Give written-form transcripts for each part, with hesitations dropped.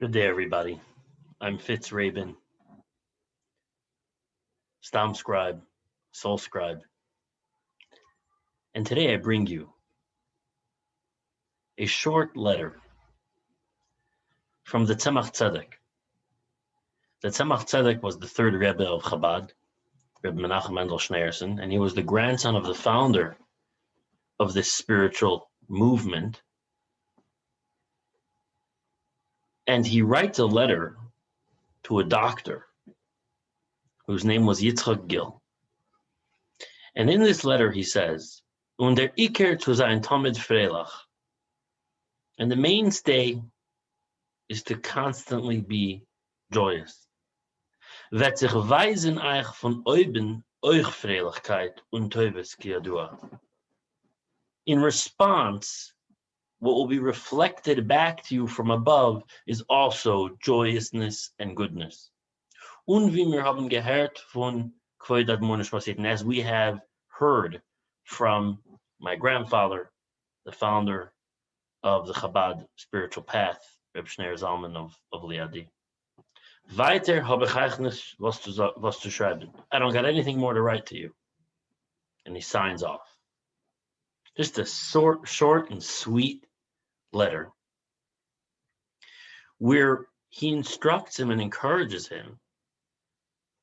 Good day, everybody. I'm Fitz, Stam Scribe, Soul Scribe, and today I bring you a short letter from the Tzemach Tzedek. The Tzemach Tzedek was the third Rebbe of Chabad, Rebbe Menachem Mendel Schneerson, and he was the grandson of the founder of this spiritual movement. And he writes a letter to a doctor whose name was Yitzchak Gil. And in this letter he says, "Und der Iker zu sein Tamid Freilach," and the mainstay is to constantly be joyous. Wird sich weisen euch von oben euch Freilichkeit und Teufels Kiadua. In response, what will be reflected back to you from above is also joyousness and goodness. Und wie wir haben gehört von Kvoid Admonish Masit, as we have heard from my grandfather, the founder of the Chabad spiritual path, Reb Shneir Zalman of Liadi. Weiter habe ich eigentlich was zu schreiben. I don't got anything more to write to you. And he signs off. Just a short and sweet letter where he instructs him and encourages him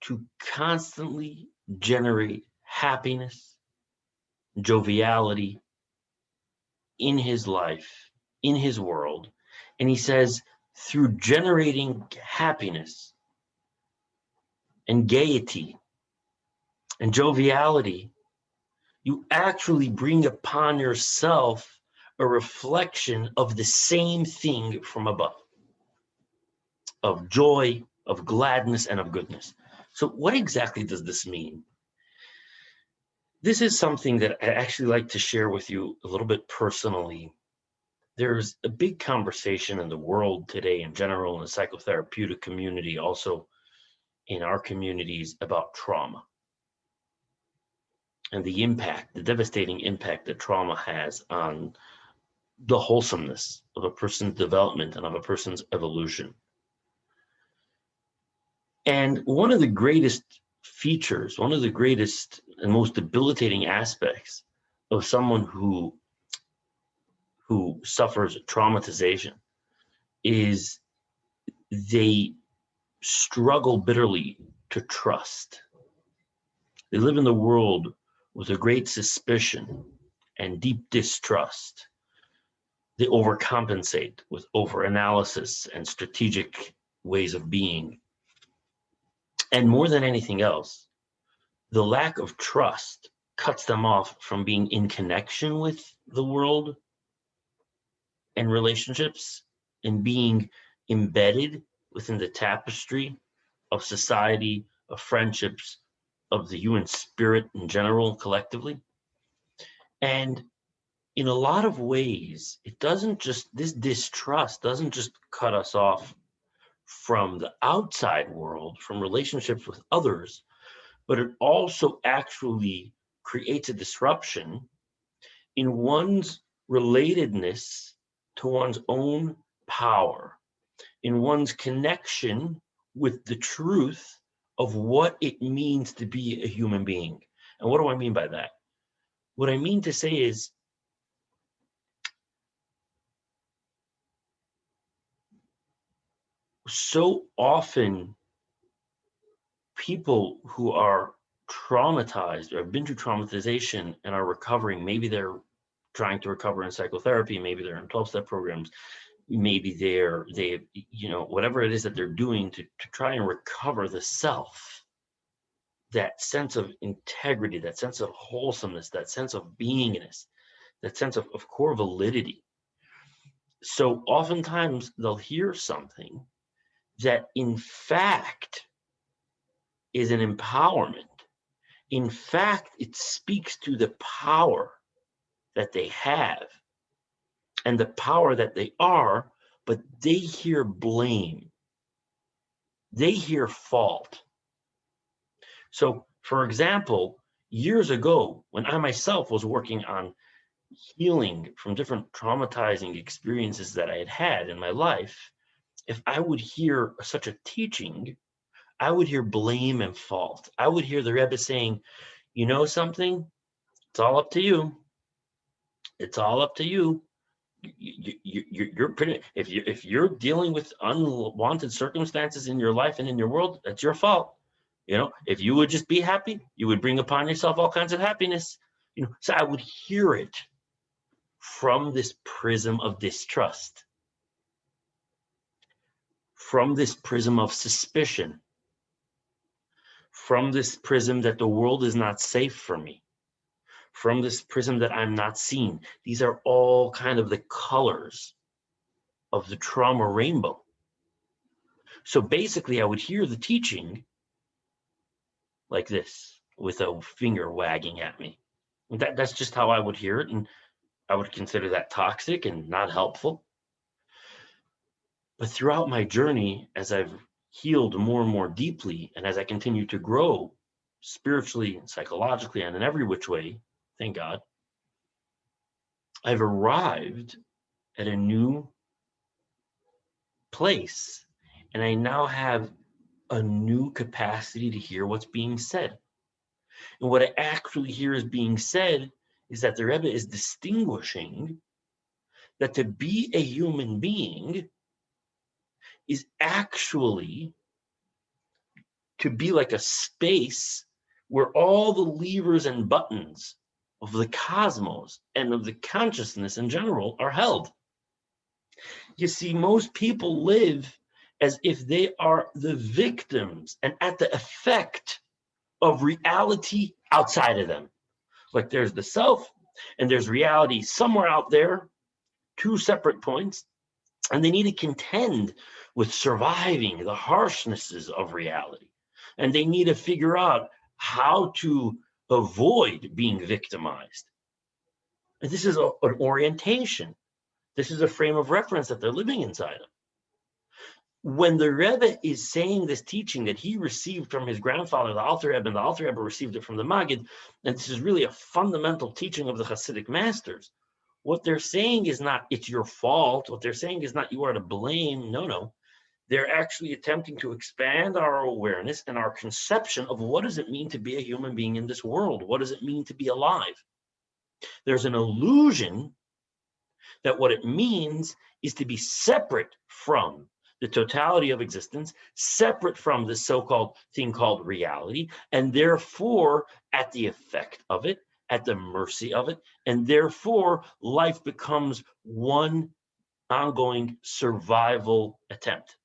to constantly generate happiness, joviality in his life, in his world. And he says, through generating happiness and gaiety and joviality, you actually bring upon yourself a reflection of the same thing from above, of joy, of gladness, and of goodness. So what exactly does this mean? This is something that I actually like to share with you a little bit personally. There's a big conversation in the world today in general, in the psychotherapeutic community, also in our communities, about trauma and the impact, the devastating impact that trauma has on the wholesomeness of a person's development and of a person's evolution. And one of the greatest features, one of the greatest and most debilitating aspects of someone who suffers traumatization is they struggle bitterly to trust. They live in the world with a great suspicion and deep distrust. They overcompensate with overanalysis and strategic ways of being. And more than anything else, the lack of trust cuts them off from being in connection with the world and relationships and being embedded within the tapestry of society, of friendships, of the human spirit in general, collectively. And in a lot of ways, this distrust doesn't just cut us off from the outside world, from relationships with others, but it also actually creates a disruption in one's relatedness to one's own power, in one's connection with the truth of what it means to be a human being. And what do I mean by that? What I mean to say is, so often people who are traumatized or have been through traumatization and are recovering, maybe they're trying to recover in psychotherapy, maybe they're in 12-step programs, maybe they whatever it is that they're doing to try and recover the self, that sense of integrity, that sense of wholesomeness, that sense of beingness, that sense of core validity. So oftentimes they'll hear something that in fact is an empowerment. In fact, it speaks to the power that they have and the power that they are, but they hear blame. They hear fault. So, for example, years ago, when I myself was working on healing from different traumatizing experiences that I had had in my life, if I would hear such a teaching, I would hear blame and fault. I would hear the Rebbe saying, you know something? It's all up to you. It's all up to you. You're pretty. If you're dealing with unwanted circumstances in your life and in your world, that's your fault. If you would just be happy, you would bring upon yourself all kinds of happiness. So I would hear it from this prism of distrust, from this prism of suspicion, from this prism that the world is not safe for me, from this prism that I'm not seen. These are all kind of the colors of the trauma rainbow. So basically, I would hear the teaching like this, with a finger wagging at me. That's just how I would hear it, and I would consider that toxic and not helpful. But throughout my journey, as I've healed more and more deeply, and as I continue to grow spiritually and psychologically and in every which way, thank God, I've arrived at a new place, and I now have a new capacity to hear what's being said. And what I actually hear is being said is that the Rebbe is distinguishing that to be a human being is actually to be like a space where all the levers and buttons of the cosmos and of the consciousness in general are held. You see, most people live as if they are the victims and at the effect of reality outside of them. Like there's the self and there's reality somewhere out there, two separate points, and they need to contend with surviving the harshnesses of reality. And they need to figure out how to avoid being victimized. And this is an orientation. This is a frame of reference that they're living inside of. When the Rebbe is saying this teaching that he received from his grandfather, the Alter Rebbe, and the Alter Rebbe received it from the Maggid, and this is really a fundamental teaching of the Hasidic masters, what they're saying is not, it's your fault. What they're saying is not, you are to blame. No. They're actually attempting to expand our awareness and our conception of what does it mean to be a human being in this world? What does it mean to be alive? There's an illusion that what it means is to be separate from the totality of existence, separate from this so-called thing called reality, and therefore at the effect of it, at the mercy of it, and therefore life becomes one ongoing survival attempt.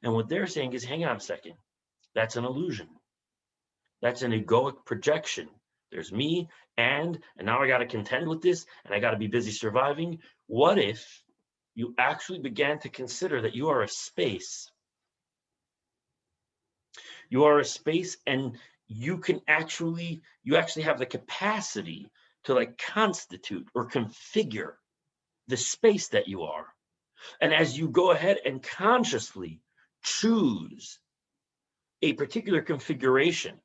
And what they're saying is, hang on a second, that's an illusion. That's an egoic projection. There's me, and now I got to contend with this, and I got to be busy surviving. What if you actually began to consider that you are a space? You are a space, and you actually have the capacity to like constitute or configure the space that you are. And as you go ahead and consciously choose a particular configuration,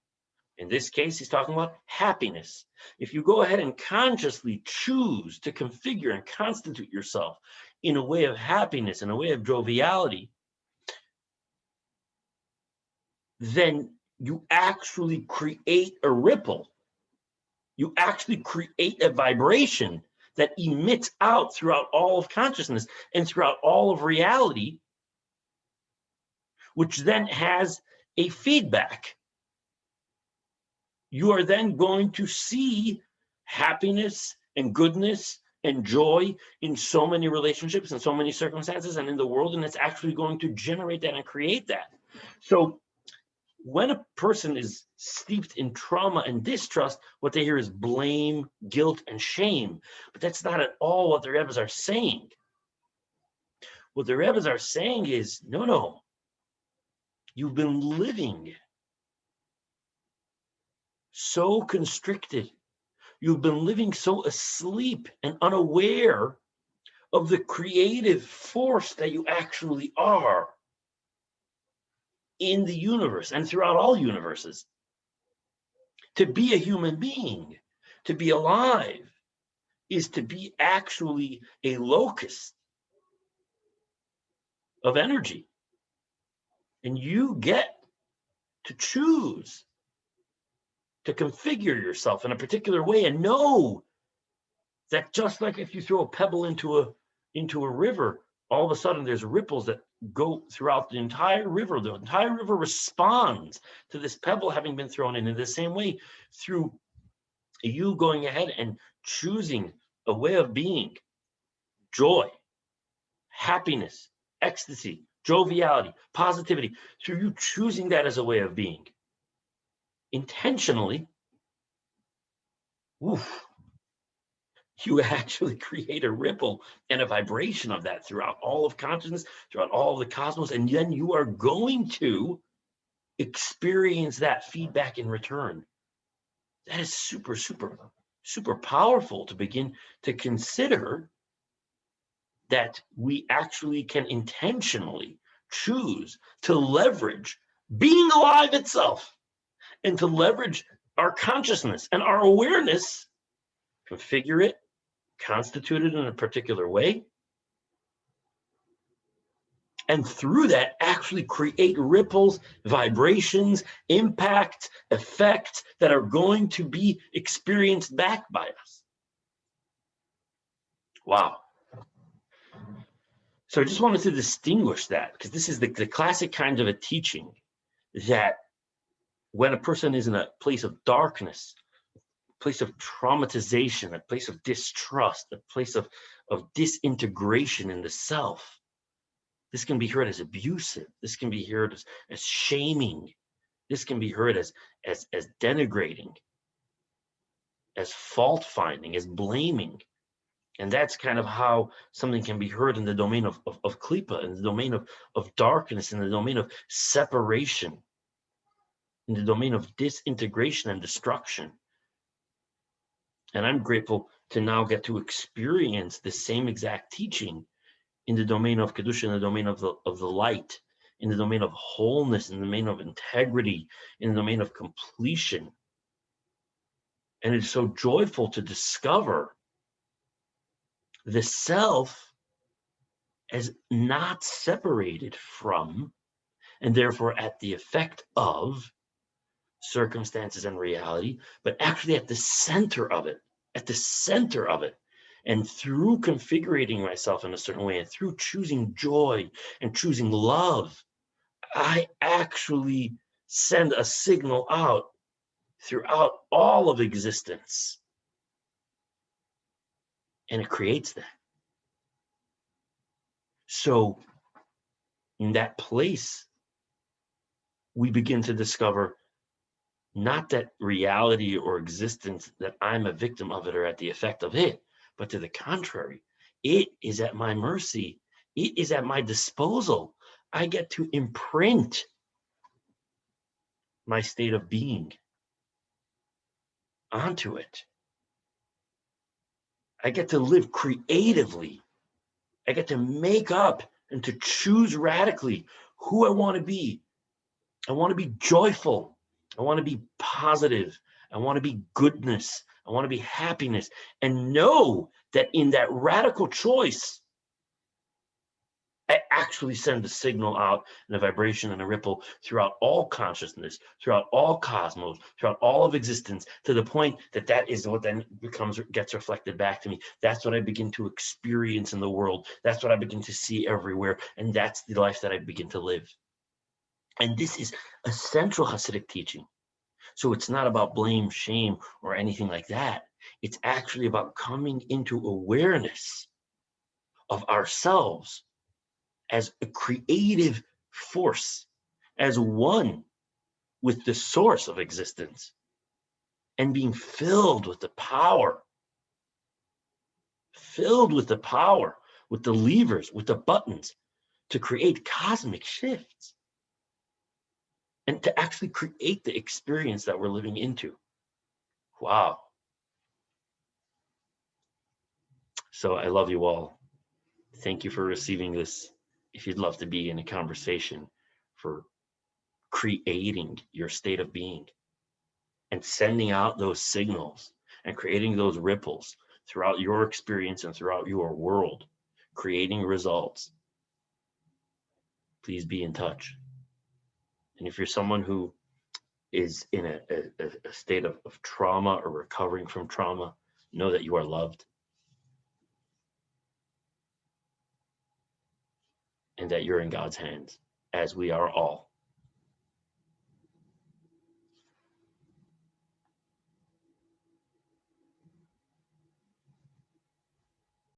in this case, he's talking about happiness. If you go ahead and consciously choose to configure and constitute yourself in a way of happiness, in a way of joviality, then you actually create a ripple. You actually create a vibration that emits out throughout all of consciousness and throughout all of reality, which then has a feedback. You are then going to see happiness and goodness and joy in so many relationships and so many circumstances and in the world, and it's actually going to generate that and create that. So when a person is steeped in trauma and distrust, what they hear is blame, guilt, and shame. But that's not at all what the Rebbes are saying. What the Rebbes are saying is, no, you've been living so constricted. You've been living so asleep and unaware of the creative force that you actually are in the universe and throughout all universes. To be a human being, to be alive, is to be actually a locus of energy. And you get to choose to configure yourself in a particular way, and know that just like if you throw a pebble into a river, all of a sudden there's ripples that go throughout the entire river. The entire river responds to this pebble having been thrown in the same way, through you going ahead and choosing a way of being, joy, happiness, ecstasy, joviality, positivity, through you choosing that as a way of being intentionally. Oof, you actually create a ripple and a vibration of that throughout all of consciousness, throughout all of the cosmos, and then you are going to experience that feedback in return. That is super, super, super powerful to begin to consider, that we actually can intentionally choose to leverage being alive itself, and to leverage our consciousness and our awareness, configure it, constitute it in a particular way, and through that actually create ripples, vibrations, impact, effects that are going to be experienced back by us. Wow. So I just wanted to distinguish that, because this is the classic kind of a teaching that when a person is in a place of darkness, a place of traumatization, a place of distrust, a place of disintegration in the self, this can be heard as abusive. This can be heard as shaming. This can be heard as denigrating, as fault finding, as blaming. And that's kind of how something can be heard in the domain of klipa, in the domain of darkness, in the domain of separation, in the domain of disintegration and destruction. And I'm grateful to now get to experience the same exact teaching in the domain of kedusha, in the domain of the light, in the domain of wholeness, in the domain of integrity, in the domain of completion. And it's so joyful to discover the self as not separated from, and therefore at the effect of, circumstances and reality, but actually at the center of it, And through configuring myself in a certain way, and through choosing joy and choosing love, I actually send a signal out throughout all of existence. And it creates that. So in that place, we begin to discover not that reality or existence, that I'm a victim of it or at the effect of it, but to the contrary, it is at my mercy. It is at my disposal. I get to imprint my state of being onto it. I get to live creatively. I get to make up and to choose radically who I want to be. I want to be joyful. I want to be positive. I want to be goodness. I want to be happiness. And know that in that radical choice, I actually send a signal out and a vibration and a ripple throughout all consciousness, throughout all cosmos, throughout all of existence, to the point that that is what then gets reflected back to me. That's what I begin to experience in the world. That's what I begin to see everywhere. And that's the life that I begin to live. And this is a central Hasidic teaching. So it's not about blame, shame, or anything like that. It's actually about coming into awareness of ourselves as a creative force, as one with the source of existence, and being filled with the power, with the levers, with the buttons to create cosmic shifts and to actually create the experience that we're living into. Wow. So I love you all. Thank you for receiving this. If you'd love to be in a conversation, for creating your state of being and sending out those signals and creating those ripples throughout your experience and throughout your world, creating results. please be in touch. And if you're someone who is in a state of trauma or recovering from trauma, know that you are loved and that you're in God's hands, as we are all.